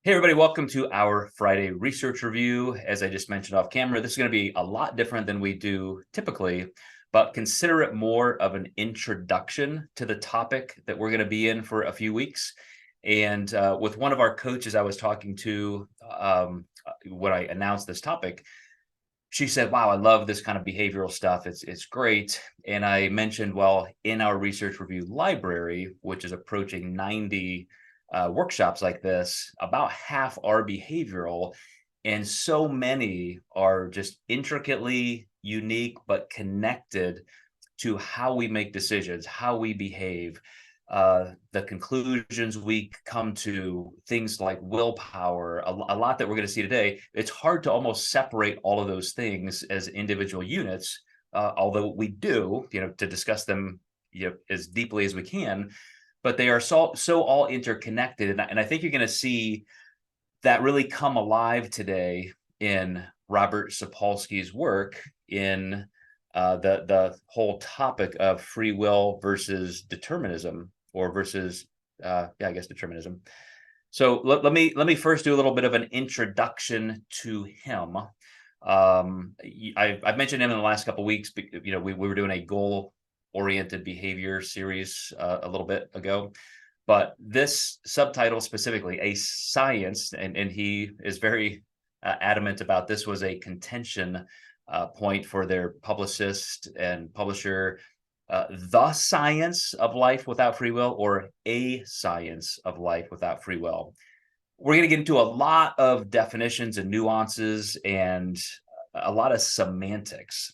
Hey, everybody, welcome to our Friday research review. As I just mentioned off camera, this is going to be a lot different than we do typically, but consider it more of an introduction to the topic that we're going to be in for a few weeks. And with one of our coaches I was talking to when I announced this topic, she said, "Wow, I love this kind of behavioral stuff. It's great." And I mentioned, well, in our research review library, which is approaching 90 workshops like this, about half are behavioral, and so many are just intricately unique but connected to how we make decisions, how we behave, the conclusions we come to, things like willpower, a lot that we're going to see today. It's hard to almost separate all of those things as individual units, although we do, to discuss them, as deeply as we can. But they are so all interconnected, and I think you're going to see that really come alive today in Robert Sapolsky's work in the whole topic of free will versus determinism, or versus I guess determinism. So let me first do a little bit of an introduction to him. I've mentioned him in the last couple of weeks. We were doing a goal oriented behavior series a little bit ago, but this subtitle specifically, a science, and he is very adamant about this, was a contention point for their publicist and publisher. The science of life without free will, or a science of life without free will. We're going to get into a lot of definitions and nuances and a lot of semantics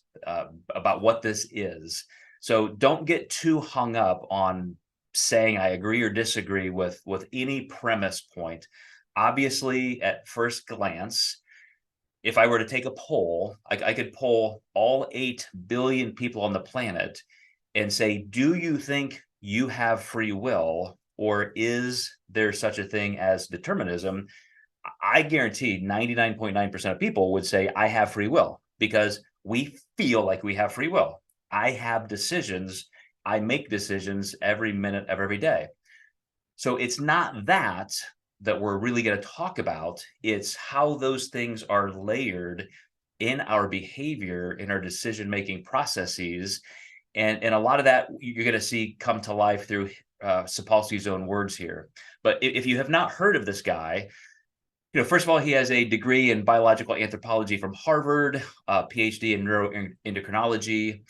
about what this is. So don't get too hung up on saying I agree or disagree with any premise point. Obviously, at first glance, if I were to take a poll, I could poll all 8 billion people on the planet and say, do you think you have free will, or is there such a thing as determinism? I guarantee 99.9% of people would say, I have free will, because we feel like we have free will. I have decisions. I make decisions every minute of every day. So it's not that we're really going to talk about. It's how those things are layered in our behavior, in our decision-making processes. And a lot of that you're going to see come to life through Sapolsky's own words here. But if you have not heard of this guy, first of all, he has a degree in biological anthropology from Harvard, PhD in neuroendocrinology,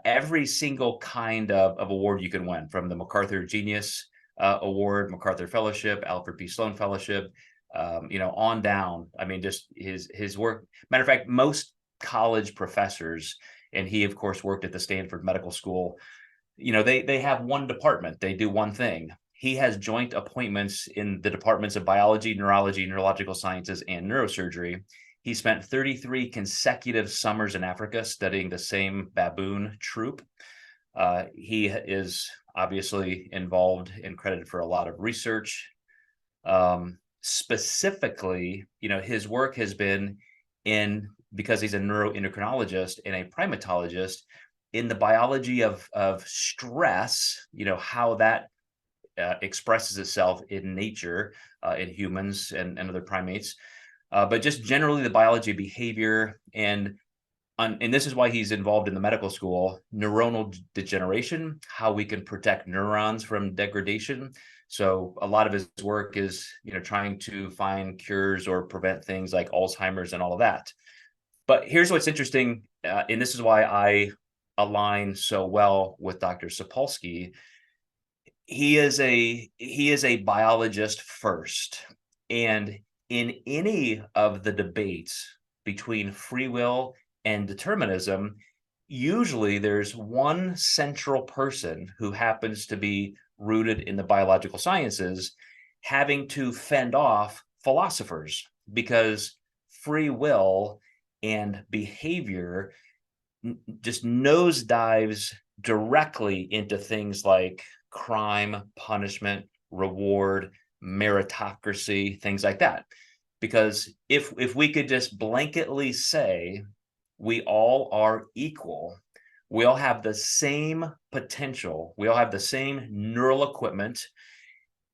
every single kind of award you can win, from the MacArthur Genius Award, MacArthur Fellowship, Alfred P. Sloan Fellowship, on down. I mean, just his work. Matter of fact, most college professors, and he, of course, worked at the Stanford Medical School, they have one department. They do one thing. He has joint appointments in the departments of biology, neurology, neurological sciences, and neurosurgery. He spent 33 consecutive summers in Africa studying the same baboon troop. He is obviously involved and credited for a lot of research. Specifically, his work has been because he's a neuroendocrinologist and a primatologist, in the biology of stress, how that expresses itself in nature, in humans and other primates, but just generally the biology of behavior. And this is why he's involved in the medical school, neuronal degeneration, how we can protect neurons from degradation. So a lot of his work is, trying to find cures or prevent things like Alzheimer's and all of that. But here's what's interesting, and this is why I align so well with Dr. Sapolsky. He is a biologist first, and in any of the debates between free will and determinism, usually there's one central person who happens to be rooted in the biological sciences having to fend off philosophers, because free will and behavior just nosedives directly into things like crime, punishment, reward, meritocracy, things like that. Because if we could just blanketly say we all are equal, we all have the same potential, we all have the same neural equipment,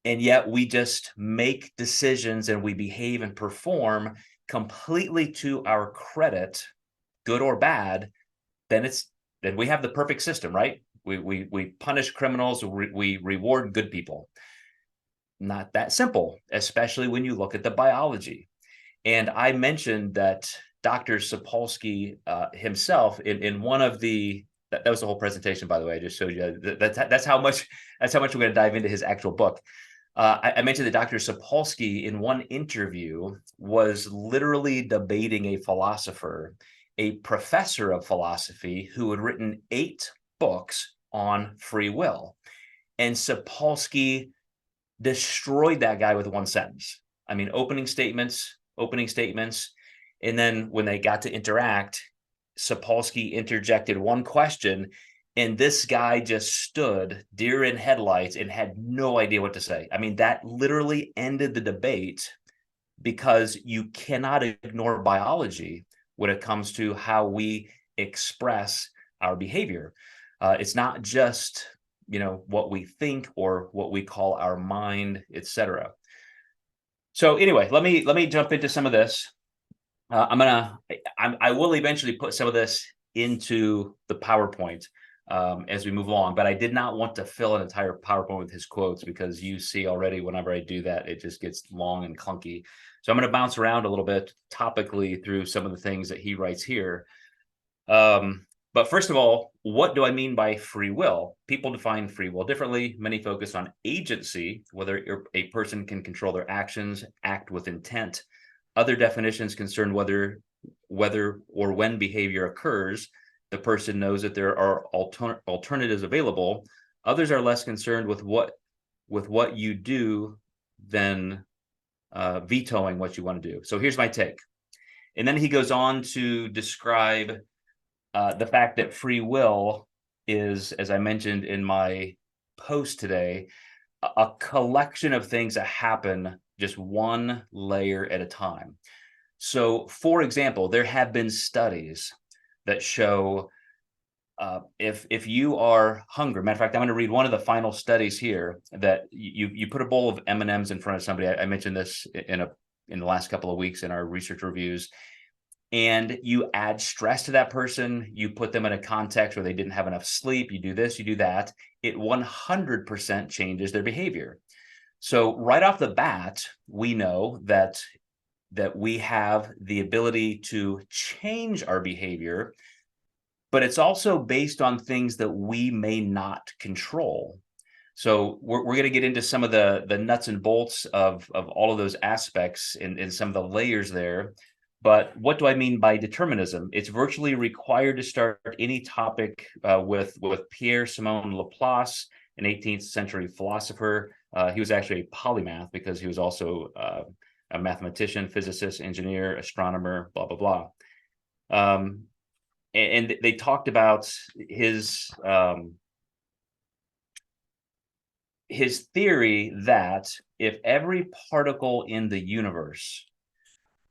And yet we just make decisions and we behave and perform completely to our credit, good or bad. Then we have the perfect system, right? We punish criminals, we reward good people. Not that simple, especially when you look at the biology. And I mentioned that Dr. Sapolsky himself in one of the that was the whole presentation, by the way. I just showed you that's how much we're going to dive into his actual book. I mentioned that Dr. Sapolsky in one interview was literally debating a philosopher, a professor of philosophy who had written 8 books on free will. And Sapolsky destroyed that guy with one sentence. I mean, opening statements. And then when they got to interact, Sapolsky interjected one question, and this guy just stood deer in headlights and had no idea what to say. I mean, that literally ended the debate because you cannot ignore biology when it comes to how we express our behavior. It's not just, what we think or what we call our mind, etc. So anyway, let me jump into some of this. I will eventually put some of this into the PowerPoint as we move along, but I did not want to fill an entire PowerPoint with his quotes because you see already whenever I do that, it just gets long and clunky. So I'm going to bounce around a little bit topically through some of the things that he writes here. But first of all, what do I mean by free will? People define free will differently. Many focus on agency, whether a person can control their actions, act with intent. Other definitions concern whether or when behavior occurs, the person knows that there are alternatives available. Others are less concerned with what you do than vetoing what you want to do. So here's my take. And then he goes on to describe the fact that free will is, as I mentioned in my post today, a collection of things that happen just one layer at a time. So, for example, there have been studies that show if you are hungry. Matter of fact, I'm going to read one of the final studies here that you put a bowl of M&Ms in front of somebody. I mentioned this in the last couple of weeks in our research reviews. And you add stress to that person, you put them in a context where they didn't have enough sleep, you do this, you do that, it 100% changes their behavior. So right off the bat, we know that we have the ability to change our behavior, but it's also based on things that we may not control. So we're going to get into some of the nuts and bolts of all of those aspects in some of the layers there. But what do I mean by determinism? It's virtually required to start any topic with Pierre-Simon Laplace, an 18th century philosopher. He was actually a polymath because he was also a mathematician, physicist, engineer, astronomer, blah, blah, blah. And they talked about his theory that if every particle in the universe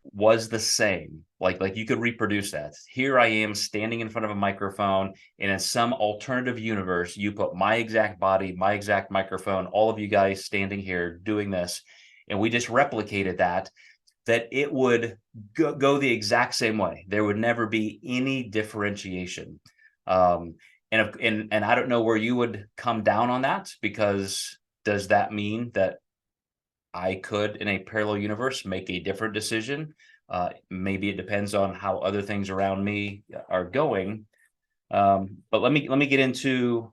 was the same, like you could reproduce that. Here I am standing in front of a microphone, and in some alternative universe, you put my exact body, my exact microphone, all of you guys standing here doing this, and we just replicated that it would go the exact same way. There would never be any differentiation. And I don't know where you would come down on that, because does that mean that I could, in a parallel universe, make a different decision? Maybe it depends on how other things around me are going. But let me get into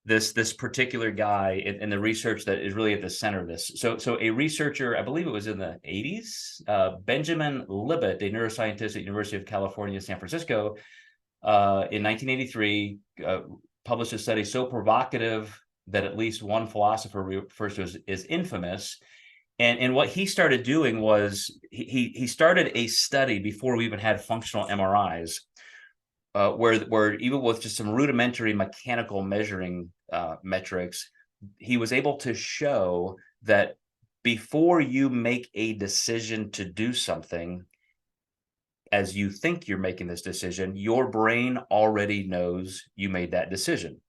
this particular guy and the research that is really at the center of this. So a researcher, I believe it was in the 80s, Benjamin Libet, a neuroscientist at the University of California, San Francisco, in 1983, published a study so provocative that at least one philosopher refers to as infamous. And what he started doing was he started a study before we even had functional MRIs, where even with just some rudimentary mechanical measuring metrics, he was able to show that before you make a decision to do something, as you think you're making this decision, your brain already knows you made that decision.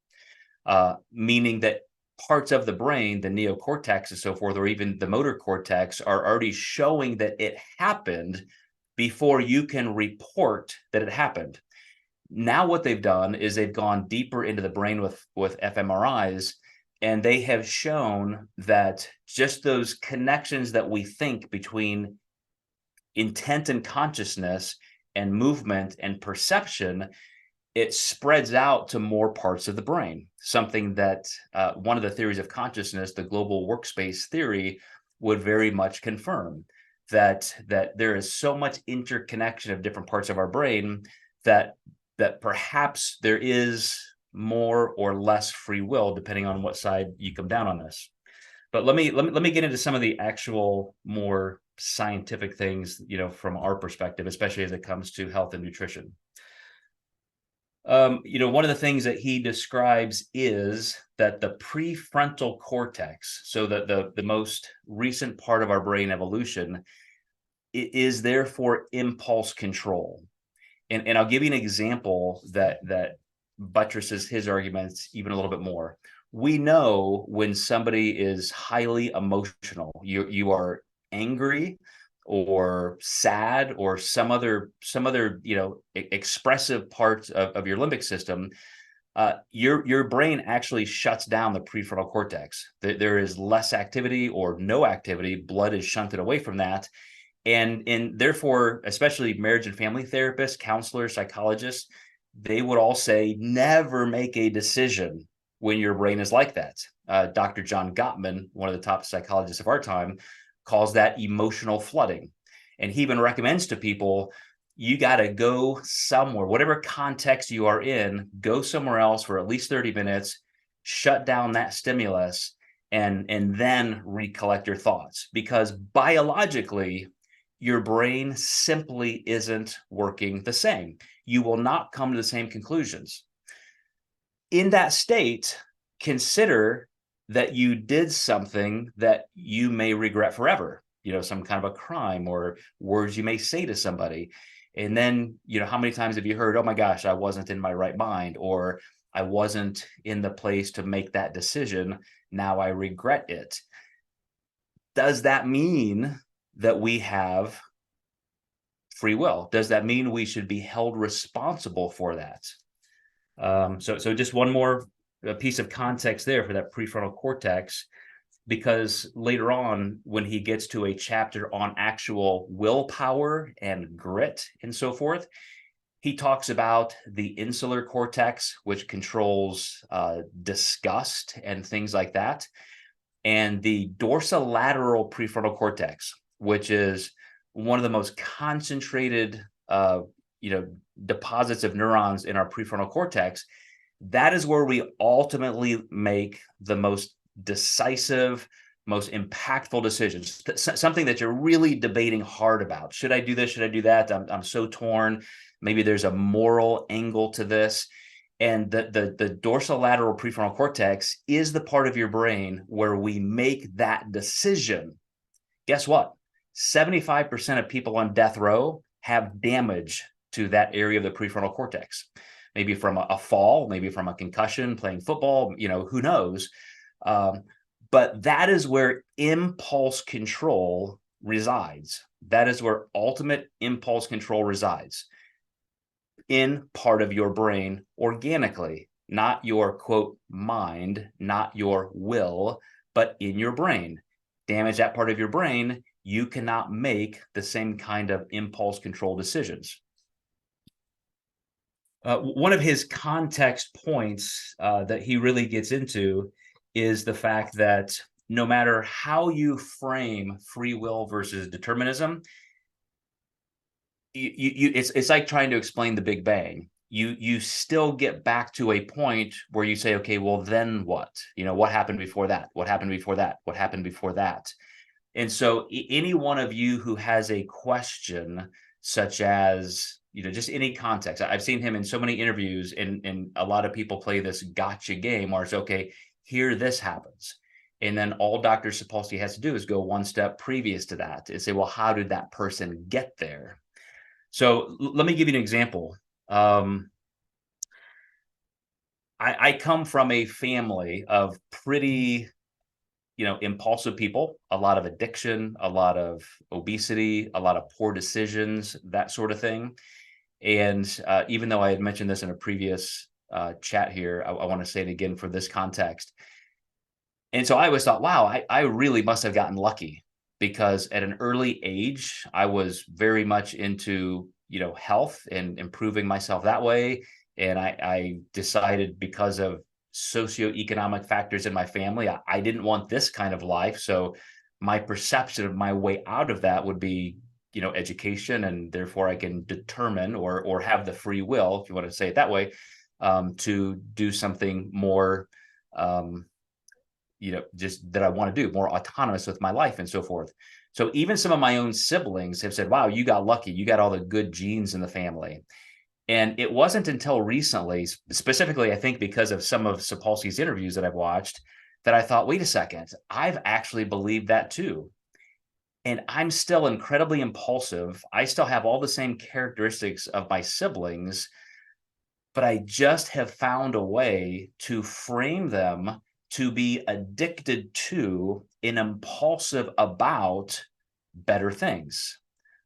Meaning that parts of the brain, the neocortex and so forth, or even the motor cortex, are already showing that it happened before you can report that it happened. Now what they've done is they've gone deeper into the brain with fMRIs, and they have shown that just those connections that we think between intent and consciousness and movement and perception, it spreads out to more parts of the brain. Something that one of the theories of consciousness, the global workspace theory, would very much confirm, that there is so much interconnection of different parts of our brain that perhaps there is more or less free will, depending on what side you come down on this. But let me get into some of the actual more scientific things, from our perspective, especially as it comes to health and nutrition. One of the things that he describes is that the prefrontal cortex, so the most recent part of our brain evolution, is there for impulse control. And I'll give you an example that buttresses his arguments even a little bit more. We know when somebody is highly emotional, you are angry or sad or some other expressive parts of your limbic system, your brain actually shuts down the prefrontal cortex. There is less activity or no activity. Blood is shunted away from that. And therefore, especially marriage and family therapists, counselors, psychologists, they would all say, never make a decision when your brain is like that. Dr. John Gottman, one of the top psychologists of our time, calls that emotional flooding. And he even recommends to people, you got to go somewhere, whatever context you are in, go somewhere else for at least 30 minutes, shut down that stimulus, and then recollect your thoughts. Because biologically, your brain simply isn't working the same. You will not come to the same conclusions. In that state, consider that you did something that you may regret forever, some kind of a crime or words you may say to somebody. And then, how many times have you heard, oh my gosh, I wasn't in my right mind, or I wasn't in the place to make that decision. Now I regret it. Does that mean that we have free will? Does that mean we should be held responsible for that? So just one more piece of context there for that prefrontal cortex, because later on, when he gets to a chapter on actual willpower and grit and so forth, he talks about the insular cortex, which controls disgust and things like that, and the dorsolateral prefrontal cortex, which is one of the most concentrated deposits of neurons in our prefrontal cortex. That is where we ultimately make the most decisive, most impactful decisions. Something that you're really debating hard about. Should I do this? Should I do that? I'm so torn. Maybe there's a moral angle to this. And the dorsolateral prefrontal cortex is the part of your brain where we make that decision. Guess what? 75% of people on death row have damage to that area of the prefrontal cortex. Maybe from a fall, maybe from a concussion, playing football, who knows? But that is where impulse control resides. That is where ultimate impulse control resides. In part of your brain organically, not your quote mind, not your will, but in your brain. Damage that part of your brain, you cannot make the same kind of impulse control decisions. One of his context points that he really gets into is the fact that no matter how you frame free will versus determinism, it's like trying to explain the Big Bang. You still get back to a point where you say, okay, well, then what? What happened before that? What happened before that? What happened before that? And so any one of you who has a question, such as, just any context. I've seen him in so many interviews, and a lot of people play this gotcha game where it's, okay, here this happens. And then all Dr. Sapolsky has to do is go one step previous to that and say, well, how did that person get there? So let me give you an example. I I come from a family of pretty, impulsive people, a lot of addiction, a lot of obesity, a lot of poor decisions, that sort of thing. And even though I had mentioned this in a previous chat here, I want to say it again for this context. And so I always thought, wow, I really must have gotten lucky because at an early age, I was very much into, health and improving myself that way. And I decided because of socioeconomic factors in my family, I didn't want this kind of life. So my perception of my way out of that would be, education, and therefore I can determine or have the free will, if you want to say it that way, to do something more just that I want to do, more autonomous with my life and so forth. So even some of my own siblings have said, wow, you got lucky. You got all the good genes in the family. And it wasn't until recently, specifically, I think because of some of Sapolsky's interviews that I've watched, that I thought, wait a second, I've actually believed that too. And I'm still incredibly impulsive. I still have all the same characteristics of my siblings, but I just have found a way to frame them to be addicted to and impulsive about better things.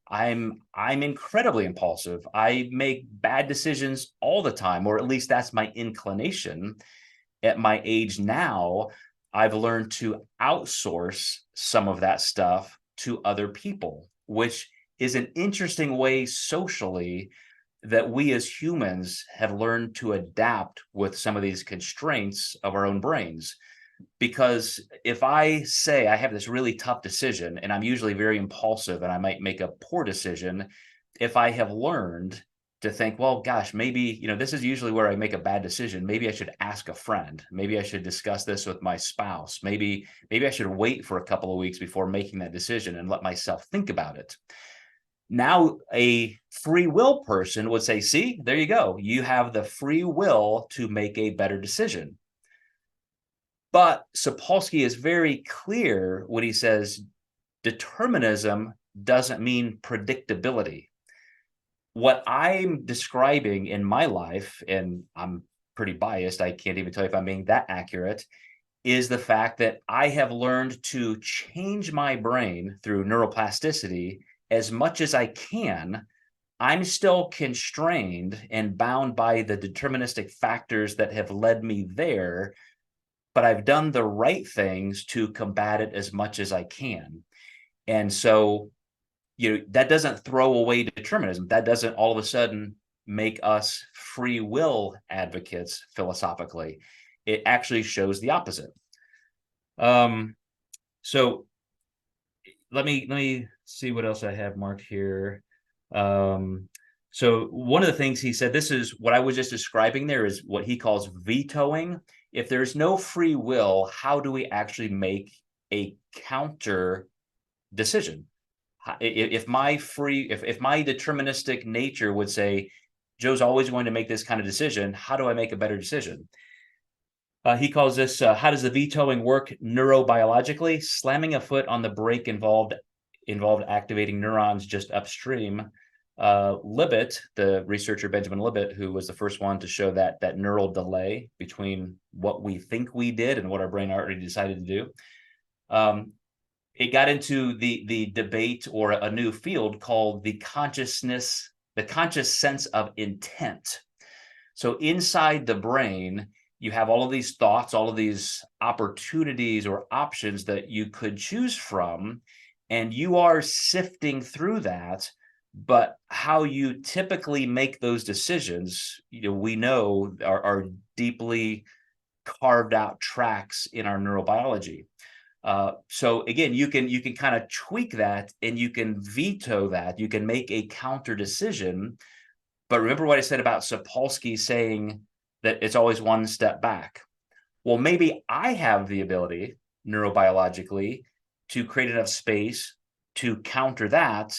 I'm incredibly impulsive. I make bad decisions all the time, or at least that's my inclination. At my age now, I've learned to outsource some of that stuff to other people, which is an interesting way socially that we as humans have learned to adapt with some of these constraints of our own brains. Because if I say I have this really tough decision and I'm usually very impulsive and I might make a poor decision, if I have learned to think, well, gosh, maybe, this is usually where I make a bad decision. Maybe I should ask a friend. Maybe I should discuss this with my spouse. Maybe I should wait for a couple of weeks before making that decision and let myself think about it. Now, a free will person would say, see, there you go. You have the free will to make a better decision. But Sapolsky is very clear when he says determinism doesn't mean predictability. What I'm describing in my life, and I'm pretty biased, I can't even tell you if I'm being that accurate, is the fact that I have learned to change my brain through neuroplasticity as much as I can. I'm still constrained and bound by the deterministic factors that have led me there, but I've done the right things to combat it as much as I can. And so, that doesn't throw away determinism. That doesn't all of a sudden make us free will advocates philosophically. It actually shows the opposite. So let me see what else I have marked here. So one of the things he said, this is what I was just describing there, is what he calls vetoing. If there's no free will, how do we actually make a counter decision? If my deterministic nature would say, Joe's always going to make this kind of decision, how do I make a better decision? He calls this, how does the vetoing work neurobiologically? Slamming a foot on the brake involved activating neurons just upstream. Libet, the researcher Benjamin Libet, who was the first one to show that neural delay between what we think we did and what our brain already decided to do. It got into the debate, or a new field called the conscious sense of intent. So inside the brain, you have all of these thoughts, all of these opportunities or options that you could choose from, and you are sifting through that. But how you typically make those decisions, we know are deeply carved out tracks in our neurobiology. So again, you can kind of tweak that, and you can veto that. You can make a counter decision. But remember what I said about Sapolsky saying that it's always one step back. Well, maybe I have the ability neurobiologically to create enough space to counter that,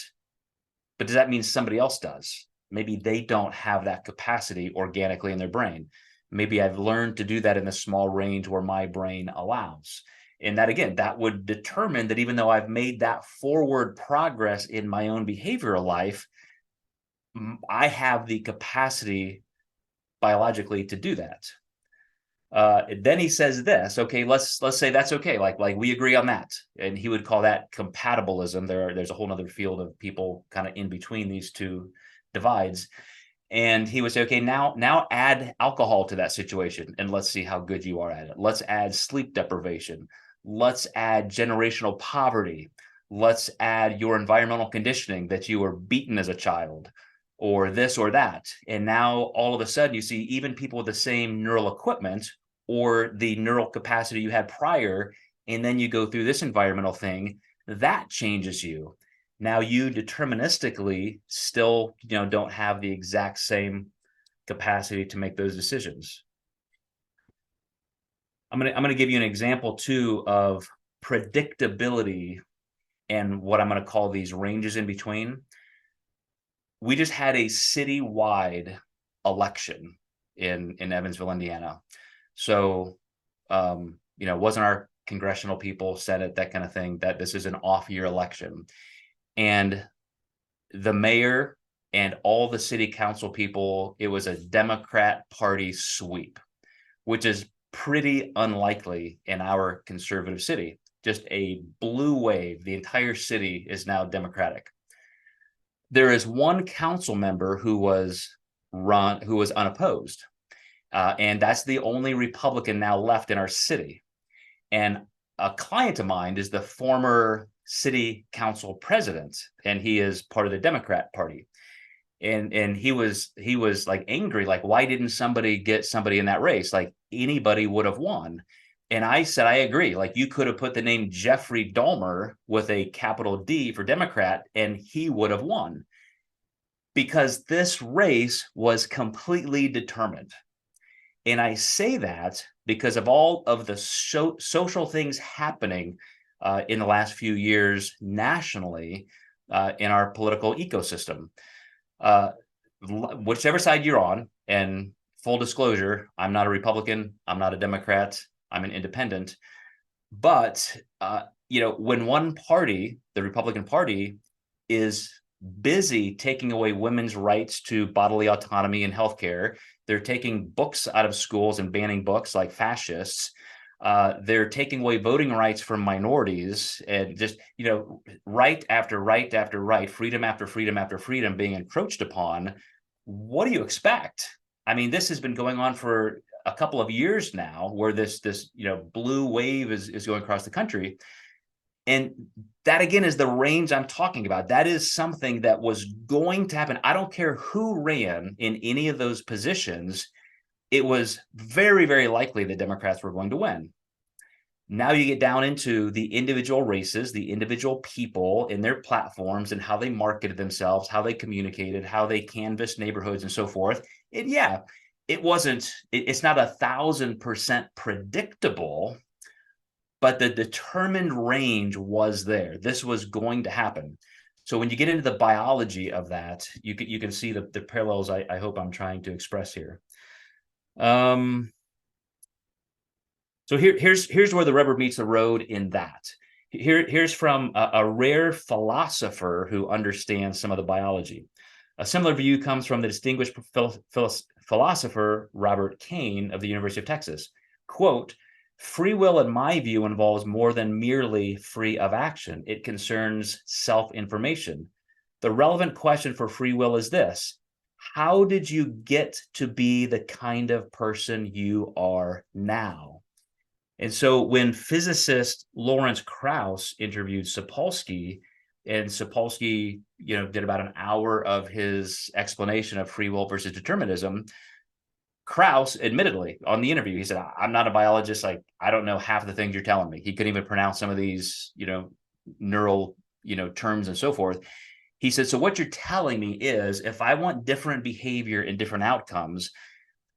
but does that mean somebody else does? Maybe they don't have that capacity organically in their brain. Maybe I've learned to do that in the small range where my brain allows. And that, again, that would determine that even though I've made that forward progress in my own behavioral life, I have the capacity biologically to do that. Then he says this, okay, let's say that's okay. Like we agree on that. And he would call that compatibilism. There's a whole other field of people kind of in between these two divides. And he would say, okay, now add alcohol to that situation and let's see how good you are at it. Let's add sleep deprivation. Let's add generational poverty. Let's add your environmental conditioning, that you were beaten as a child, or this or that. And now all of a sudden you see even people with the same neural equipment or the neural capacity you had prior, and then you go through this environmental thing, that changes you. Now you deterministically still, don't have the exact same capacity to make those decisions. I'm gonna give you an example too of predictability and what I'm going to call these ranges in between. We just had a citywide election in Evansville, Indiana. So, it wasn't our congressional people, Senate, that kind of thing, that this is an off-year election. And the mayor and all the city council people, it was a Democrat Party sweep, which is pretty unlikely in our conservative city. Just a blue wave. The entire city is now Democratic. There is one council member who was unopposed. And that's the only Republican now left in our city. And a client of mine is the former city council president, and he is part of the Democrat Party. And he was like angry, like, why didn't somebody get somebody in that race? Like anybody would have won. And I said, I agree. Like you could have put the name Jeffrey Dahmer with a capital D for Democrat, and he would have won, because this race was completely determined. And I say that because of all of the social things happening in the last few years nationally in our political ecosystem. Whichever side you're on, and full disclosure, I'm not a Republican, I'm not a Democrat, I'm an independent. But, when one party, the Republican Party, is busy taking away women's rights to bodily autonomy and healthcare, they're taking books out of schools and banning books like fascists. They're taking away voting rights from minorities, and just, right after right after right, freedom after freedom after freedom being encroached upon. What do you expect? I mean, this has been going on for a couple of years now, where this blue wave is going across the country. And that, again, is the range I'm talking about. That is something that was going to happen. I don't care who ran in any of those positions. It was very, very likely the Democrats were going to win. Now you get down into the individual races, the individual people in their platforms and how they marketed themselves, how they communicated, how they canvassed neighborhoods and so forth. And yeah, it's not 1,000% predictable, but the determined range was there. This was going to happen. So when you get into the biology of that, you can see the parallels I hope I'm trying to express here. So here's where the rubber meets the road in that. Here's from a rare philosopher who understands some of the biology. A similar view comes from the distinguished philosopher Robert Kane of the University of Texas. Quote, "Free will, in my view, involves more than merely free of action. It concerns self-information. The relevant question for free will is this: how did you get to be the kind of person you are now?" And so when physicist Lawrence Krauss interviewed Sapolsky, and Sapolsky, did about an hour of his explanation of free will versus determinism, Krauss, admittedly, on the interview, he said, "I'm not a biologist. Like, I don't know half the things you're telling me." He couldn't even pronounce some of these, neural, terms and so forth. He said, "So what you're telling me is, if I want different behavior and different outcomes,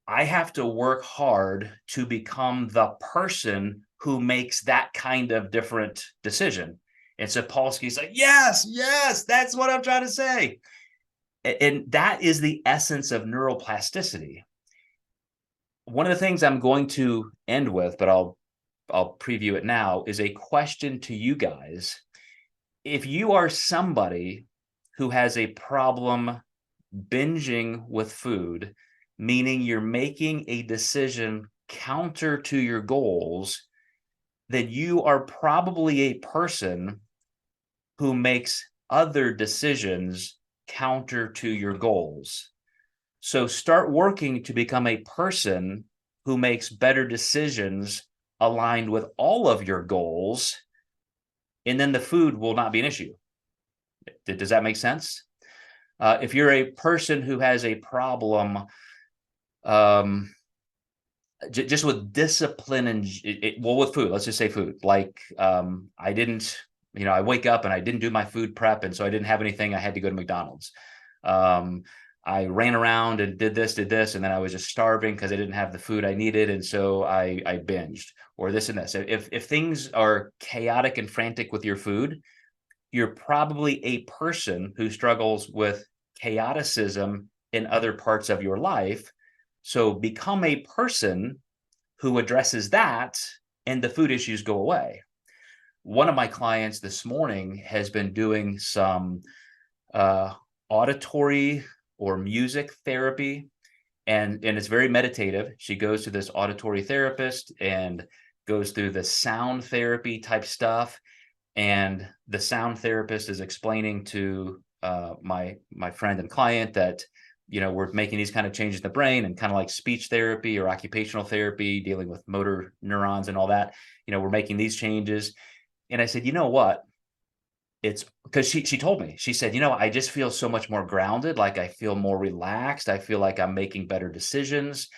I have to work hard to become the person who makes that kind of different decision." And Sapolsky's like, yes, that's what I'm trying to say. And that is the essence of neuroplasticity. One of the things I'm going to end with, but I'll preview it now, is a question to you guys. If you are somebody who has a problem binging with food, meaning you're making a decision counter to your goals, then you are probably a person who makes other decisions counter to your goals. So start working to become a person who makes better decisions aligned with all of your goals, and then the food will not be an issue. Does that make sense? If you're a person who has a problem just with discipline and well, with food, let's just say food, like I didn't, I wake up and I didn't do my food prep, and so I didn't have anything. I had to go to McDonald's. I ran around and did this, and then I was just starving because I didn't have the food I needed, and so I binged, or this and this. If things are chaotic and frantic with your food, you're probably a person who struggles with chaoticism in other parts of your life. So become a person who addresses that, and the food issues go away. One of my clients this morning has been doing some auditory or music therapy, and it's very meditative. She goes to this auditory therapist and goes through the sound therapy type stuff. And the sound therapist is explaining to my friend and client that, we're making these kind of changes in the brain, and kind of like speech therapy or occupational therapy, dealing with motor neurons and all that, we're making these changes. And I said, you know what? It's because she told me, she said, I just feel so much more grounded. Like I feel more relaxed. I feel like I'm making better decisions.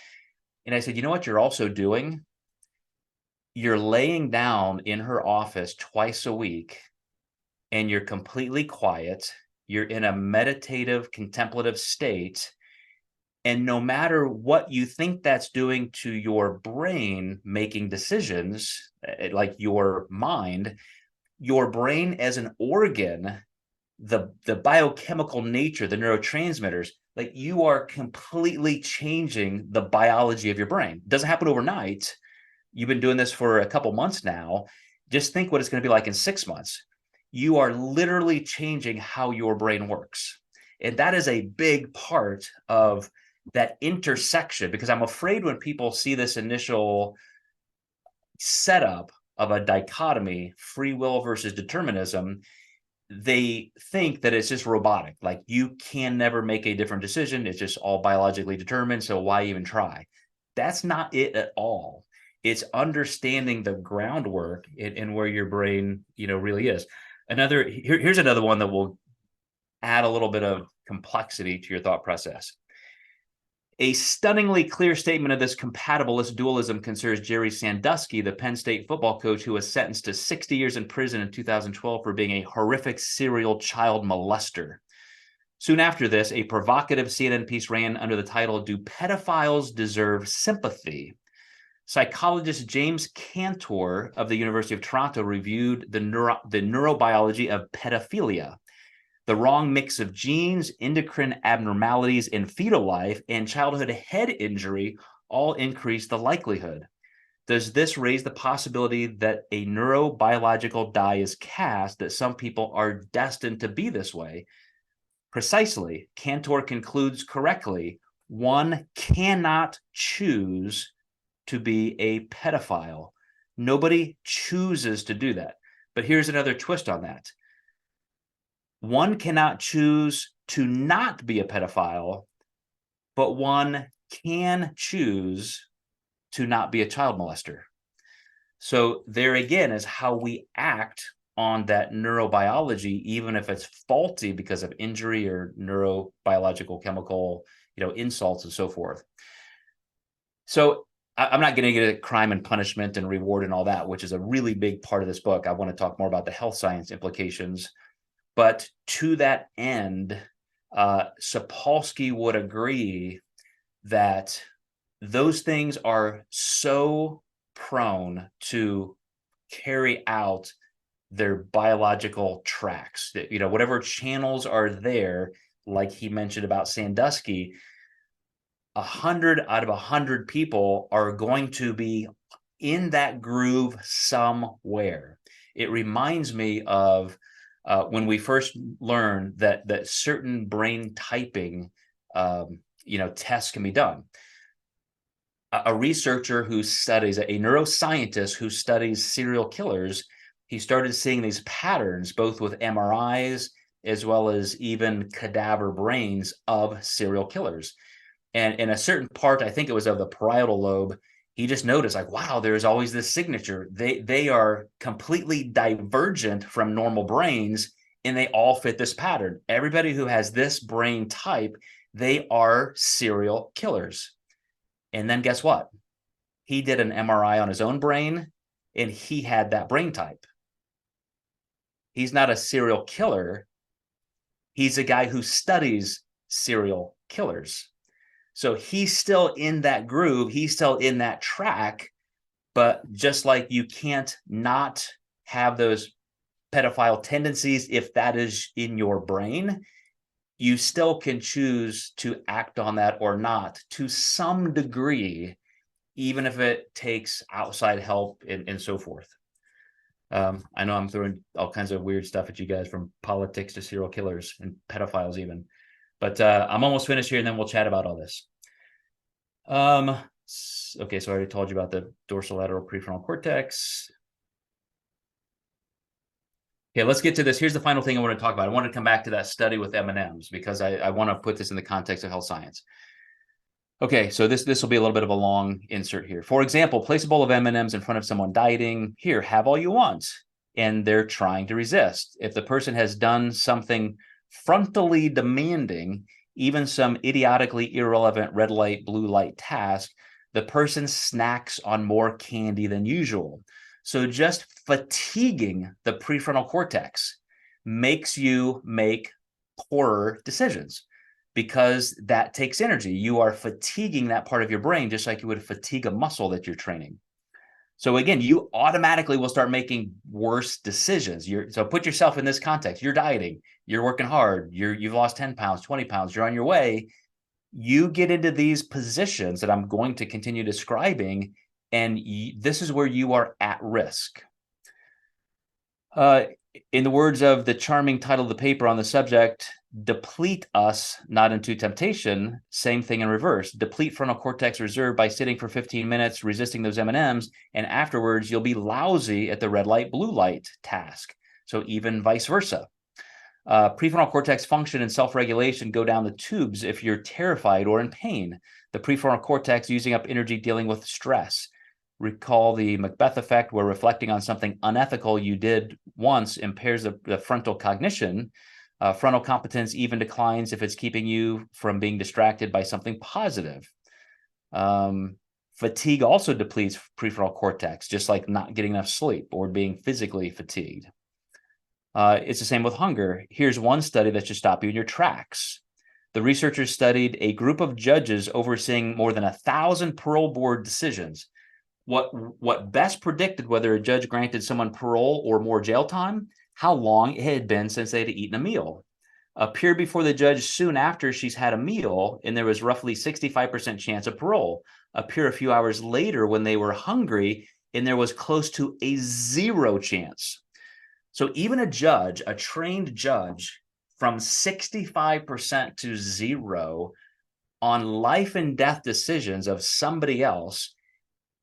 And I said, you know what you're also doing? You're laying down in her office twice a week, and you're completely quiet. You're in a meditative, contemplative state. And no matter what you think that's doing to your brain making decisions, like your mind, your brain as an organ, the biochemical nature, the neurotransmitters, like you are completely changing the biology of your brain. It doesn't happen overnight. You've been doing this for a couple months now. Just think what it's going to be like in 6 months. You are literally changing how your brain works. And that is a big part of that intersection, because I'm afraid when people see this initial setup of a dichotomy, free will versus determinism, they think that it's just robotic. Like you can never make a different decision. It's just all biologically determined. So why even try? That's not it at all. It's understanding the groundwork and where your brain, really is. Here's another one that will add a little bit of complexity to your thought process. A stunningly clear statement of this compatibilist dualism concerns Jerry Sandusky, the Penn State football coach who was sentenced to 60 years in prison in 2012 for being a horrific serial child molester. Soon after this, a provocative CNN piece ran under the title, "Do Pedophiles Deserve Sympathy?" Psychologist James Cantor of the University of Toronto reviewed the neurobiology of pedophilia. The wrong mix of genes, endocrine abnormalities in fetal life, and childhood head injury all increase the likelihood. Does this raise the possibility that a neurobiological die is cast, that some people are destined to be this way? Precisely. Cantor concludes correctly, one cannot choose to be a pedophile. Nobody chooses to do that. But here's another twist on that. One cannot choose to not be a pedophile, but one can choose to not be a child molester. So there again is how we act on that neurobiology, even if it's faulty because of injury or neurobiological chemical, insults and so forth. So I'm not going to get at crime and punishment and reward and all that, which is a really big part of this book. I want to talk more about the health science implications. But to that end, Sapolsky would agree that those things are so prone to carry out their biological tracks. That, whatever channels are there, like he mentioned about Sandusky, 100 out of 100 people are going to be in that groove somewhere. It reminds me of when we first learned that certain brain typing, tests can be done. a researcher who studies, a neuroscientist who studies serial killers, he started seeing these patterns both with MRIs as well as even cadaver brains of serial killers. And in a certain part, I think it was of the parietal lobe, he just noticed like, wow, there's always this signature. They are completely divergent from normal brains, and they all fit this pattern. Everybody who has this brain type, they are serial killers. And then guess what? He did an MRI on his own brain, and he had that brain type. He's not a serial killer. He's a guy who studies serial killers. So he's still in that groove. He's still in that track. But just like you can't not have those pedophile tendencies if that is in your brain, you still can choose to act on that or not to some degree, even if it takes outside help and so forth. I know I'm throwing all kinds of weird stuff at you guys, from politics to serial killers and pedophiles even. But I'm almost finished here, and then we'll chat about all this. Okay, so I already told you about the dorsolateral prefrontal cortex. Okay, let's get to this. Here's the final thing I want to talk about. I want to come back to that study with M&Ms because I want to put this in the context of health science. Okay, so this will be a little bit of a long insert here. For example, place a bowl of M&Ms in front of someone dieting. Here, have all you want. And they're trying to resist. If the person has done something frontally demanding, even some idiotically irrelevant red light, blue light task, the person snacks on more candy than usual. So just fatiguing the prefrontal cortex makes you make poorer decisions, because that takes energy. You are fatiguing that part of your brain just like you would fatigue a muscle that you're training. So again, you automatically will start making worse decisions. So put yourself in this context. You're dieting, you're working hard, you've lost 10 pounds, 20 pounds, you're on your way. You get into these positions that I'm going to continue describing, and this is where you are at risk. In the words of the charming title of the paper on the subject, deplete us not into temptation. Same thing in reverse. Deplete frontal cortex reserve by sitting for 15 minutes, resisting those M&Ms, and afterwards you'll be lousy at the red light, blue light task. So even vice versa. Prefrontal cortex function and self-regulation go down the tubes if you're terrified or in pain. The prefrontal cortex using up energy dealing with stress. Recall the Macbeth effect, where reflecting on something unethical you did once impairs the frontal cognition. Frontal competence even declines if it's keeping you from being distracted by something positive. Fatigue also depletes prefrontal cortex, just like not getting enough sleep or being physically fatigued. It's the same with hunger. Here's one study that should stop you in your tracks. The researchers studied a group of judges overseeing more than 1,000 parole board decisions. What best predicted whether a judge granted someone parole or more jail time? How long it had been since they had eaten a meal. Appeared before the judge soon after she's had a meal, and there was roughly 65% chance of parole. Appear a few hours later when they were hungry, and there was close to a 0 chance. So even a judge, a trained judge, from 65% to 0 on life and death decisions of somebody else.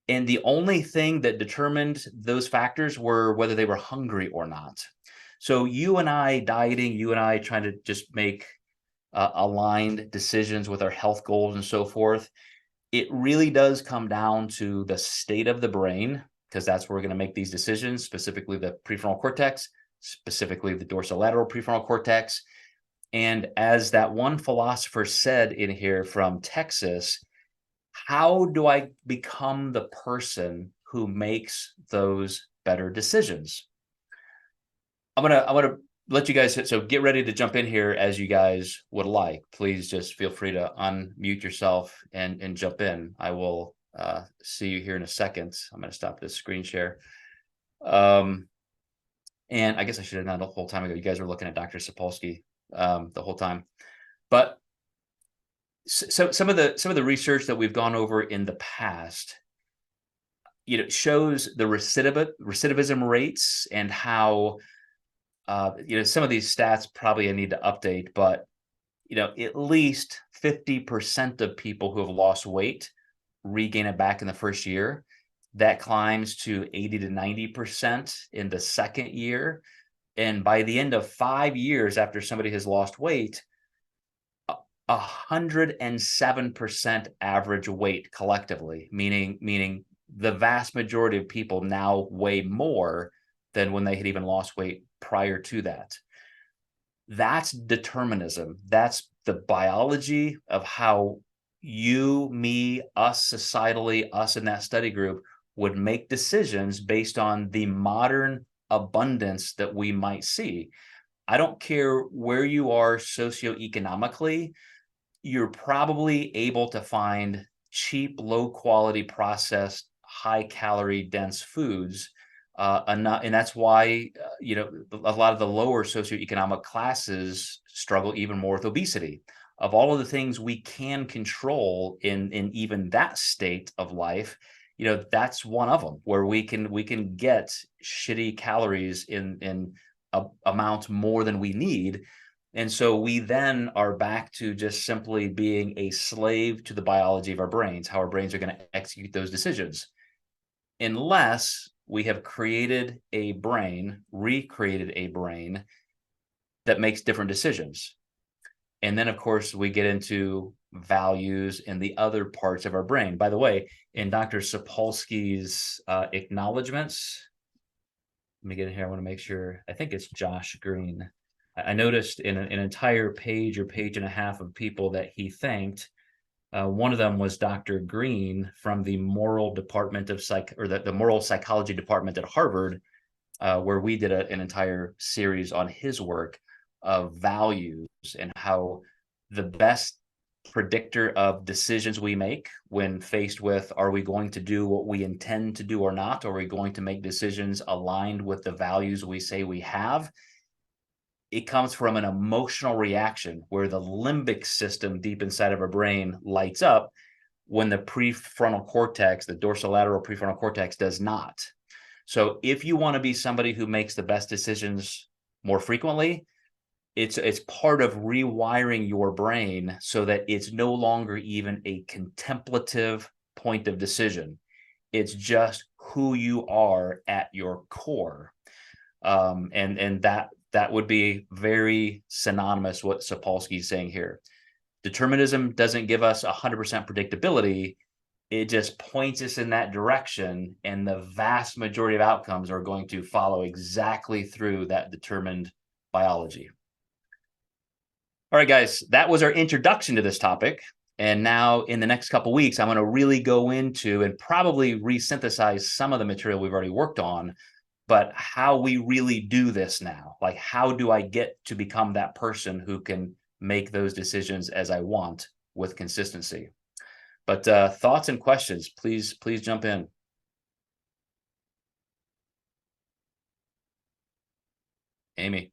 And the only thing that determined those factors were whether they were hungry or not. So you and I dieting, you and I trying to just make aligned decisions with our health goals and so forth, it really does come down to the state of the brain, because that's where we're going to make these decisions, specifically the prefrontal cortex, specifically the dorsolateral prefrontal cortex. And as that one philosopher said in here from Texas, how do I become the person who makes those better decisions? I'm gonna let you guys, so get ready to jump in here as you guys would like. Please just feel free to unmute yourself and jump in. I will see you here in a second. I'm going to stop this screen share. And I guess I should have done it the whole time ago. You guys were looking at Dr. Sapolsky the whole time. But so some of the research that we've gone over in the past, shows the recidivism rates and how some of these stats probably I need to update, but at least 50% of people who have lost weight regain it back in the first year. That climbs to 80 to 90% in the second year. And by the end of 5 years after somebody has lost weight, 107% average weight collectively, meaning the vast majority of people now weigh more than when they had even lost weight prior to that. That's determinism. That's the biology of how you, me, us societally, us in that study group would make decisions based on the modern abundance that we might see. I don't care where you are socioeconomically, you're probably able to find cheap, low quality, processed, high calorie dense foods. And that's why, a lot of the lower socioeconomic classes struggle even more with obesity. Of all of the things we can control in even that state of life, that's one of them where we can get shitty calories in amounts more than we need. And so we then are back to just simply being a slave to the biology of our brains, how our brains are going to execute those decisions. Unless we have recreated a brain that makes different decisions. And then, of course, we get into values and the other parts of our brain. By the way, in Dr. Sapolsky's acknowledgments, let me get in here. I want to make sure. I think it's Josh Green. I noticed in an entire page or page and a half of people that he thanked. One of them was Dr. Green from the moral department of the moral psychology department at Harvard, where we did an entire series on his work of values and how the best predictor of decisions we make when faced with, are we going to do what we intend to do or not? Or are we going to make decisions aligned with the values we say we have? It comes from an emotional reaction where the limbic system deep inside of our brain lights up when the prefrontal cortex, the dorsolateral prefrontal cortex, does not. So if you want to be somebody who makes the best decisions more frequently, it's part of rewiring your brain so that it's no longer even a contemplative point of decision. It's just who you are at your core. And that would be very synonymous with what Sapolsky is saying here. Determinism doesn't give us 100% predictability. It just points us in that direction, and the vast majority of outcomes are going to follow exactly through that determined biology. All right, guys, that was our introduction to this topic. And now in the next couple of weeks, I'm going to really go into and probably resynthesize some of the material we've already worked on, but how we really do this now. Like, how do I get to become that person who can make those decisions as I want with consistency? But thoughts and questions, please jump in. Amy.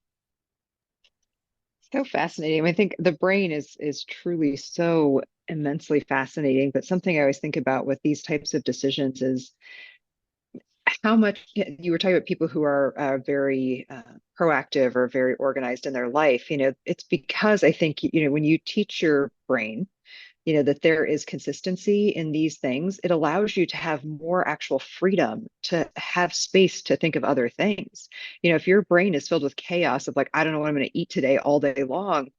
So fascinating. I think the brain is truly so immensely fascinating. But something I always think about with these types of decisions is how much you were talking about people who are very proactive or very organized in their life. It's because I think, when you teach your brain, that there is consistency in these things, it allows you to have more actual freedom to have space to think of other things. If your brain is filled with chaos of like, I don't know what I'm going to eat today all day long,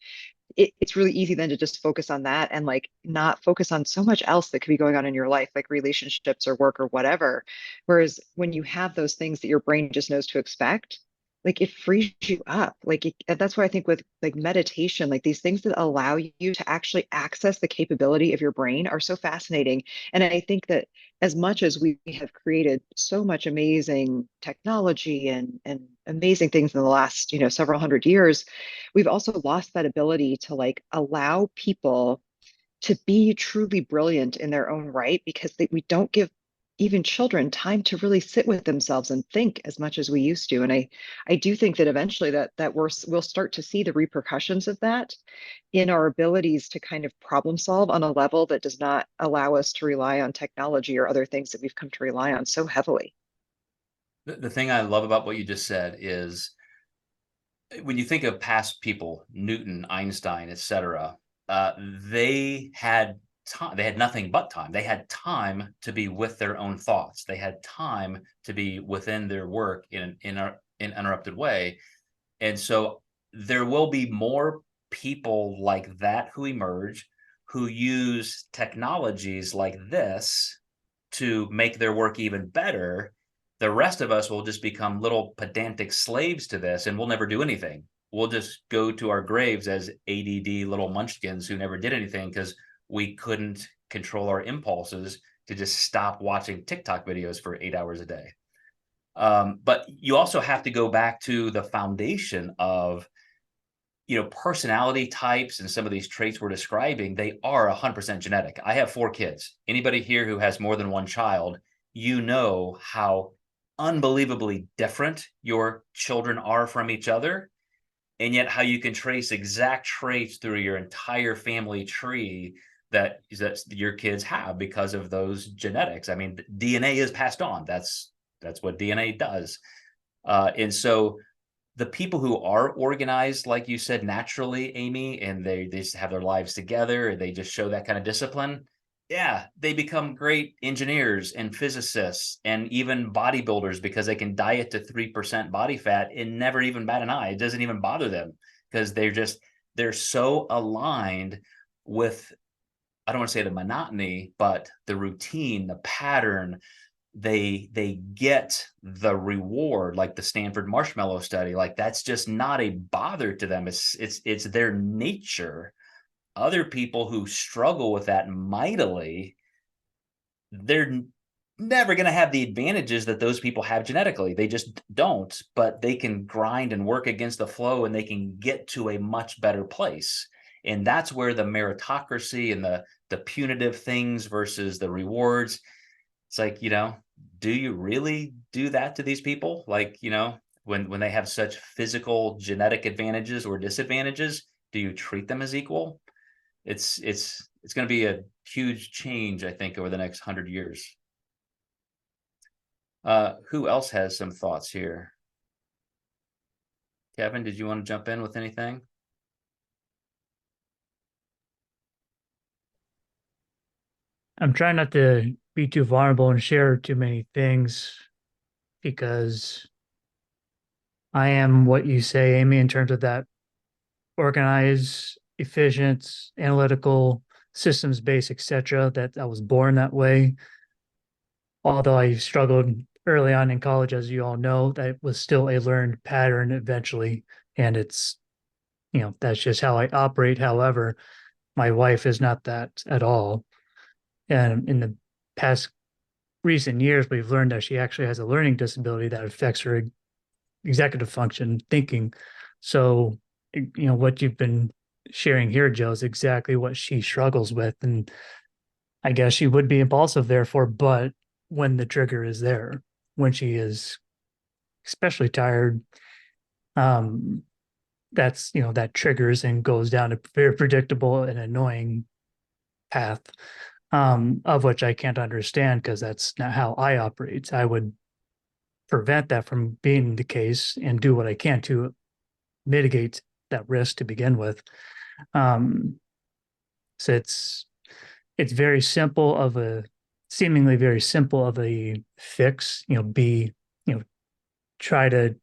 it's really easy then to just focus on that and like not focus on so much else that could be going on in your life, like relationships or work or whatever. Whereas when you have those things that your brain just knows to expect, like it frees you up. That's why I think with like meditation, like these things that allow you to actually access the capability of your brain are so fascinating. And I think that as much as we have created so much amazing technology and amazing things in the last, several hundred years, we've also lost that ability to like allow people to be truly brilliant in their own right, because we don't give even children time to really sit with themselves and think as much as we used to. And I do think that eventually that we'll start to see the repercussions of that in our abilities to kind of problem solve on a level that does not allow us to rely on technology or other things that we've come to rely on so heavily. The thing I love about what you just said is when you think of past people, Newton, Einstein, etc., they had time. They had nothing but time. They had time to be with their own thoughts. They had time to be within their work in an uninterrupted way. And so there will be more people like that who emerge, who use technologies like this to make their work even better. The rest of us will just become little pedantic slaves to this, and we'll never do anything. We'll just go to our graves as ADD little munchkins who never did anything because we couldn't control our impulses to just stop watching TikTok videos for 8 hours a day. But you also have to go back to the foundation of, personality types and some of these traits we're describing. They are 100% genetic. I have 4 kids. Anybody here who has more than one child, you know how unbelievably different your children are from each other, and yet how you can trace exact traits through your entire family tree that your kids have because of those genetics. I mean, DNA is passed on. That's what DNA does. And so the people who are organized, like you said, naturally, Amy, and they just have their lives together, and they just show that kind of discipline, yeah, they become great engineers and physicists and even bodybuilders because they can diet to 3% body fat and never even bat an eye. It doesn't even bother them because they're so aligned with, I don't want to say the monotony, but the routine, the pattern. They get the reward, like the Stanford marshmallow study. Like, that's just not a bother to them. It's their nature. Other people who struggle with that mightily, they're never going to have the advantages that those people have genetically. They just don't, but they can grind and work against the flow, and they can get to a much better place. And that's where the meritocracy and the punitive things versus the rewards, it's like, do you really do that to these people? Like, when they have such physical genetic advantages or disadvantages, do you treat them as equal? It's going to be a huge change, I think, over the next 100 years. Who else has some thoughts here? Kevin, did you want to jump in with anything? I'm trying not to be too vulnerable and share too many things because I am what you say, Amy, in terms of that organized, efficient, analytical, systems based, etc. That I was born that way. Although I struggled early on in college, as you all know, that was still a learned pattern eventually. And it's, that's just how I operate. However, my wife is not that at all. And in the past recent years, we've learned that she actually has a learning disability that affects her executive function thinking. So, what you've been sharing here, Joe, is exactly what she struggles with. And I guess she would be impulsive, therefore, but when the trigger is there, when she is especially tired, that's, that triggers and goes down a very predictable and annoying path, of which I can't understand because that's not how I operate. I would prevent that from being the case and do what I can to mitigate that risk to begin with. So it's very simple of a seemingly very simple of a fix, try to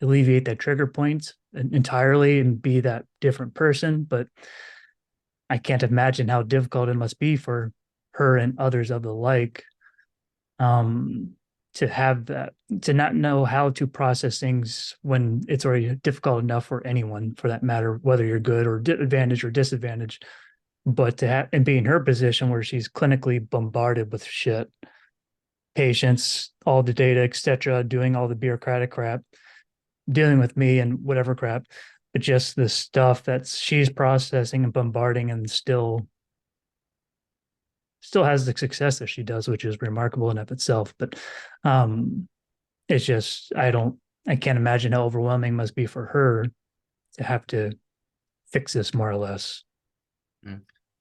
alleviate that trigger point entirely and be that different person. But I can't imagine how difficult it must be for her and others of the like, to have that, to not know how to process things when it's already difficult enough for anyone, for that matter, whether you're good or advantage or disadvantage. But to have and be in her position where she's clinically bombarded with shit, patients, all the data, etc., doing all the bureaucratic crap, dealing with me and whatever crap, but just the stuff that she's processing and bombarding and still has the success that she does, which is remarkable in of itself. But it's just I can't imagine how overwhelming it must be for her to have to fix this more or less.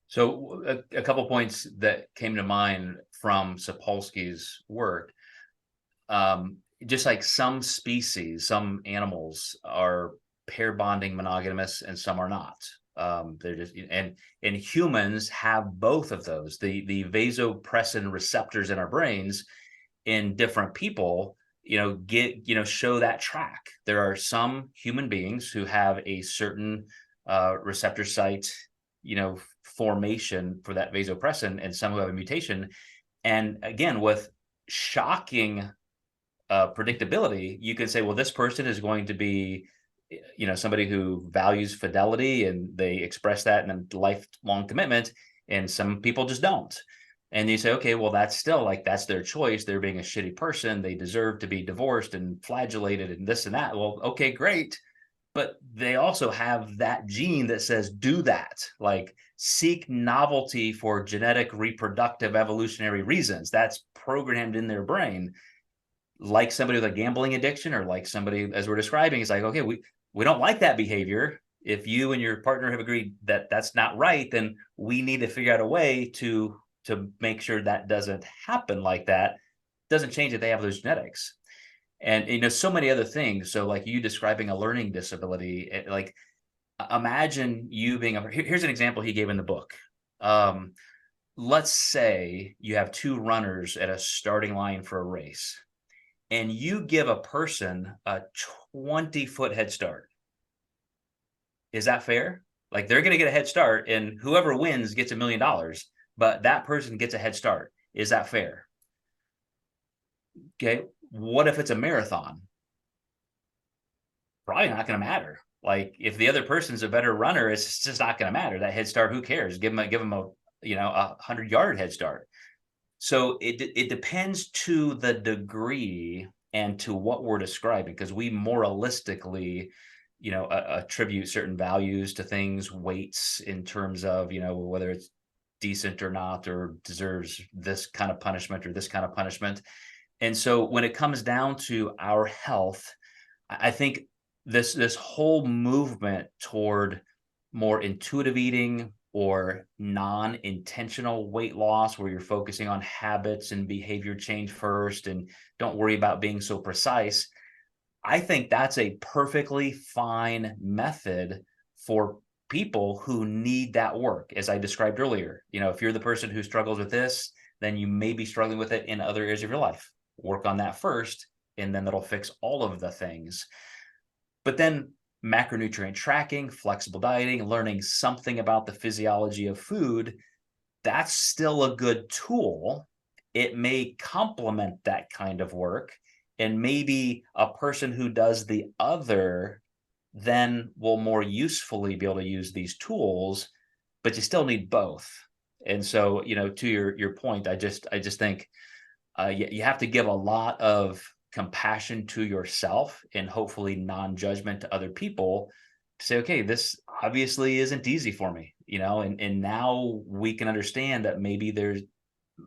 So a couple points that came to mind from Sapolsky's work. Just like some species, some animals are pair bonding monogamous and some are not. They're just, and humans have both of those. The vasopressin receptors in our brains in different people, show that track. There are some human beings who have a certain receptor site, formation for that vasopressin, and some who have a mutation. And again, with shocking predictability, you can say, well, this person is going to be, somebody who values fidelity and they express that in a lifelong commitment, and some people just don't. And you say, okay, well, that's still that's their choice. They're being a shitty person. They deserve to be divorced and flagellated and this and that. Well, okay, great. But they also have that gene that says, do that, seek novelty for genetic, reproductive, evolutionary reasons. That's programmed in their brain. Like somebody with a gambling addiction, or like somebody, as we're describing, is like, okay, we don't like that behavior. If you and your partner have agreed that that's not right, then we need to figure out a way to make sure that doesn't happen like that. Doesn't change that they have those genetics. And so many other things. So like you describing a learning disability, imagine you being here's an example he gave in the book. Let's say you have two runners at a starting line for a race, and you give a person a 20-foot head start. Is that fair? They're going to get a head start, and whoever wins gets $1 million, but that person gets a head start. Is that fair? Okay. What if it's a marathon? Probably not going to matter. If the other person's a better runner, it's just not going to matter. That head start, who cares? Give them a 100-yard head start. So it depends to the degree and to what we're describing, because we moralistically, attribute certain values to things, weights in terms of, whether it's decent or not, or deserves this kind of punishment or this kind of punishment. And so when it comes down to our health, I think this whole movement toward more intuitive eating or non-intentional weight loss, where you're focusing on habits and behavior change first and don't worry about being so precise, I think that's a perfectly fine method for people who need that work. As I described earlier, if you're the person who struggles with this, then you may be struggling with it in other areas of your life. Work on that first, and then that'll fix all of the things. But then macronutrient tracking, flexible dieting, learning something about the physiology of food, that's still a good tool. It may complement that kind of work, and maybe a person who does the other then will more usefully be able to use these tools, but you still need both. And so, to your point, I just think you have to give a lot of compassion to yourself and hopefully non-judgment to other people to say, okay, this obviously isn't easy for me, and now we can understand that maybe there's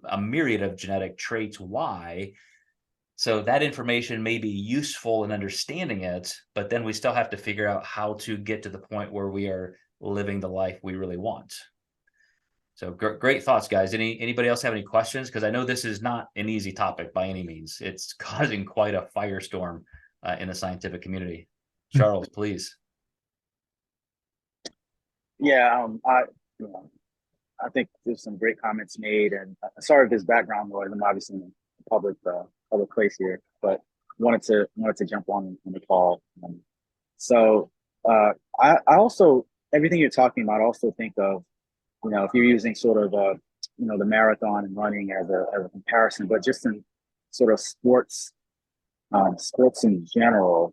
a myriad of genetic traits why. So that information may be useful in understanding it, but then we still have to figure out how to get to the point where we are living the life we really want. So great thoughts, guys. Anybody else have any questions? Because I know this is not an easy topic by any means. It's causing quite a firestorm in the scientific community. Charles, please. Yeah, I think there's some great comments made, and sorry if there's background noise. I'm obviously in a public place here, but wanted to jump on the call. I also, everything you're talking about, also think of, if you're using sort of the marathon and running as a comparison, but just in sort of sports in general,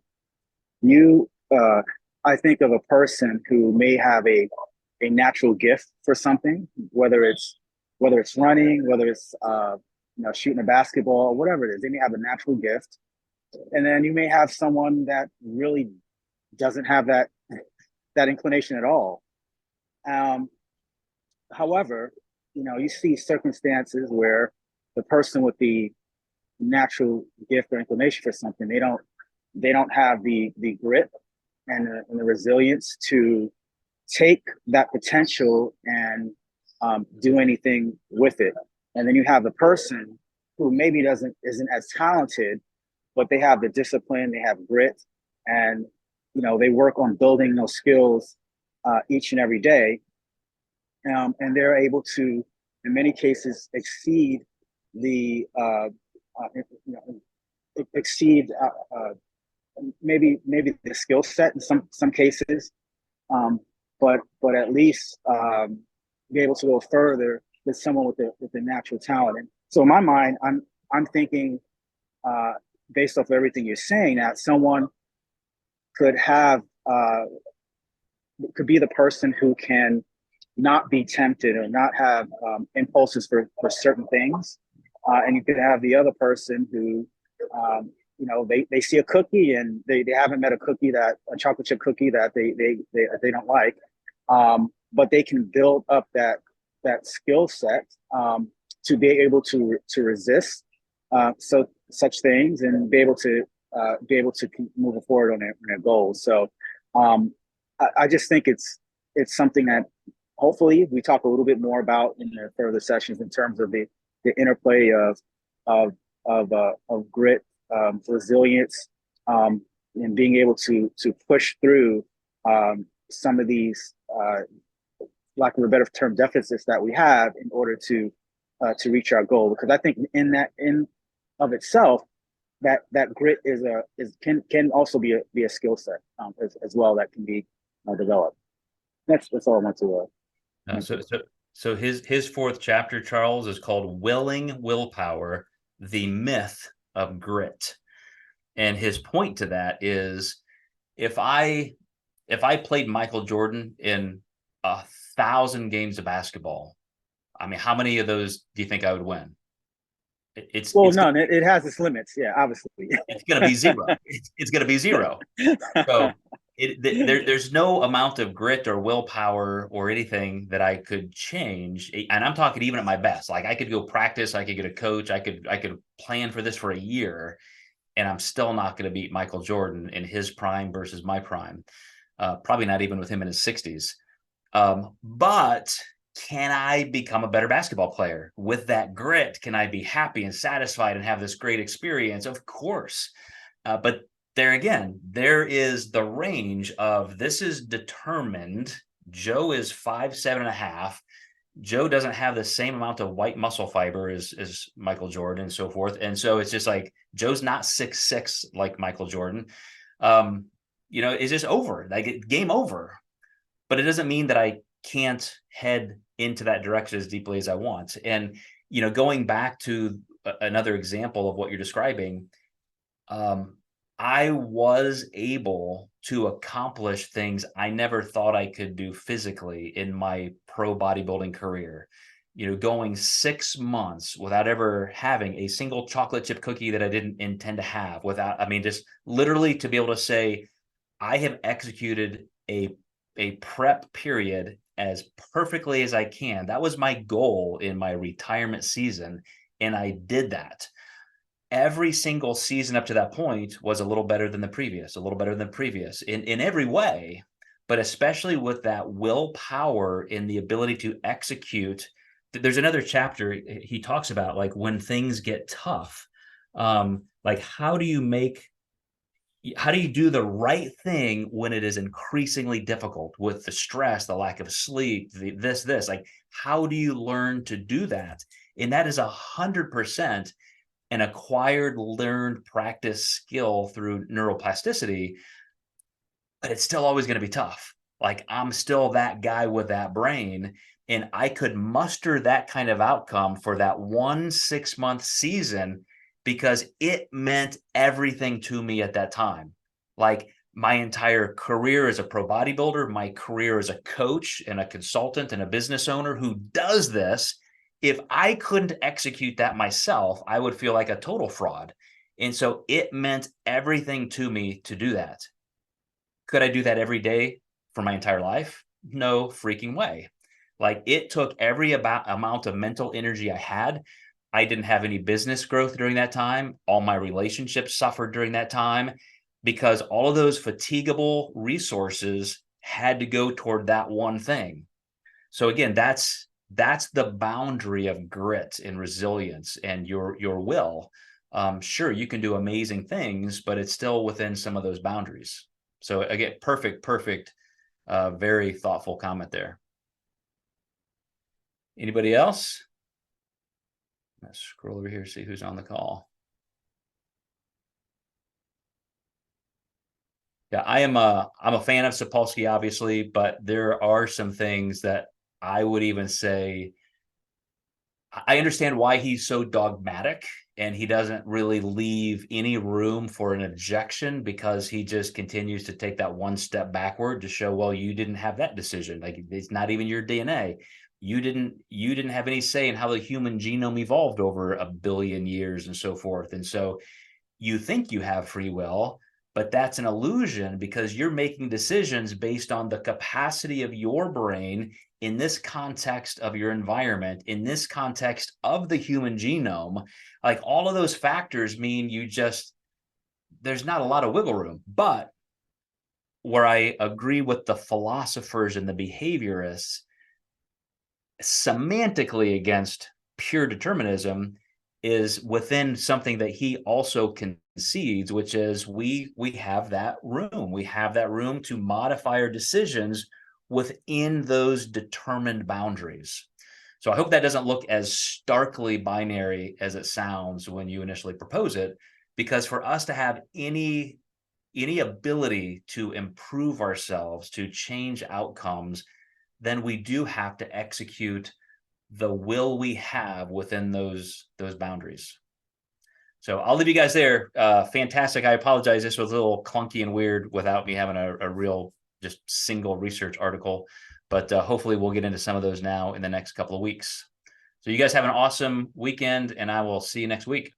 I think of a person who may have a natural gift for something, whether it's running, whether it's shooting a basketball, whatever it is. They may have a natural gift, and then you may have someone that really doesn't have that inclination at all. However, you see circumstances where the person with the natural gift or inclination for something, they don't have the grit and the resilience to take that potential and do anything with it. And then you have the person who maybe isn't as talented, but they have the discipline, they have grit, and they work on building those skills each and every day. And they're able to, in many cases, exceed the maybe the skill set in some cases, but at least be able to go further than someone with the natural talent. And so in my mind, I'm thinking, based off everything you're saying, that someone could be the person who can not be tempted or not have impulses for certain things. And you could have the other person who, they see a cookie and they haven't met a chocolate chip cookie that they don't like. But they can build up that skill set to be able to resist such things and be able to keep moving forward on their goals. So I just think it's something that hopefully we talk a little bit more about in the further sessions in terms of the interplay of grit, resilience, and being able to push through some of these, lack of a better term, deficits that we have in order to reach our goal. Because I think in of itself, that grit can also be a skill set as well that can be developed. That's all I want to. So his fourth chapter, Charles, is called Willing Willpower: The Myth of Grit. And his point to that is, if I played Michael Jordan in 1,000 games of basketball, I mean, how many of those do you think I would win? None. It has its limits. Yeah, obviously. It's going to be zero. It's going to be zero. So there's no amount of grit or willpower or anything that I could change. And I'm talking even at my best. Like, I could go practice, I could get a coach, I could plan for this for a year, and I'm still not going to beat Michael Jordan in his prime versus my prime. Probably not even with him in his 60s. But can I become a better basketball player with that grit? Can I be happy and satisfied and have this great experience? Of course. But there again, there is the range of, this is determined. Joe is 5'7.5". Joe doesn't have the same amount of white muscle fiber as Michael Jordan and so forth. And so it's just like, Joe's not 6'6" like Michael Jordan. It's just over, like game over. But it doesn't mean that I can't head into that direction as deeply as I want. And, going back to another example of what you're describing, I was able to accomplish things I never thought I could do physically in my pro bodybuilding career. Going 6 months without ever having a single chocolate chip cookie that I didn't intend to have, just literally to be able to say, I have executed a prep period as perfectly as I can. That was my goal in my retirement season, and I did that. Every single season up to that point was a little better than the previous, in every way, but especially with that willpower and the ability to execute. There's another chapter he talks about, like, when things get tough, like how do you do the right thing when it is increasingly difficult with the stress, the lack of sleep, this, like, how do you learn to do that? And that is 100% an acquired, learned, practice skill through neuroplasticity, but it's still always going to be tough. Like, I'm still that guy with that brain, and I could muster that kind of outcome for that 1 6-month season because it meant everything to me at that time. Like, my entire career as a pro bodybuilder, my career as a coach and a consultant and a business owner who does this, if I couldn't execute that myself, I would feel like a total fraud. And so it meant everything to me to do that. Could I do that every day for my entire life? No freaking way. Like, it took every amount of mental energy I had. I didn't have any business growth during that time. All my relationships suffered during that time because all of those fatigable resources had to go toward that one thing. So again, that's the boundary of grit and resilience and your will. Sure, you can do amazing things, but it's still within some of those boundaries. So again, perfect Very thoughtful comment there. Anybody else? Let's scroll over here, see who's on the call. Yeah, I'm a fan of Sapolsky, obviously, but there are some things that I would even say, I understand why he's so dogmatic and he doesn't really leave any room for an objection, because he just continues to take that one step backward to show, well, you didn't have that decision. Like, it's not even your DNA. You didn't have any say in how the human genome evolved over 1 billion years and so forth. And so you think you have free will, but that's an illusion, because you're making decisions based on the capacity of your brain in this context of your environment, in this context of the human genome. Like, all of those factors mean there's not a lot of wiggle room. But where I agree with the philosophers and the behaviorists semantically against pure determinism is within something that he also concedes, which is we have that room. We have that room to modify our decisions within those determined boundaries. So I hope that doesn't look as starkly binary as it sounds when you initially propose it, because for us to have any ability to improve ourselves, to change outcomes, then we do have to execute the will we have within those boundaries. So I'll leave you guys there. Fantastic. I apologize. This was a little clunky and weird without me having a real just single research article, but hopefully we'll get into some of those now in the next couple of weeks. So you guys have an awesome weekend, and I will see you next week.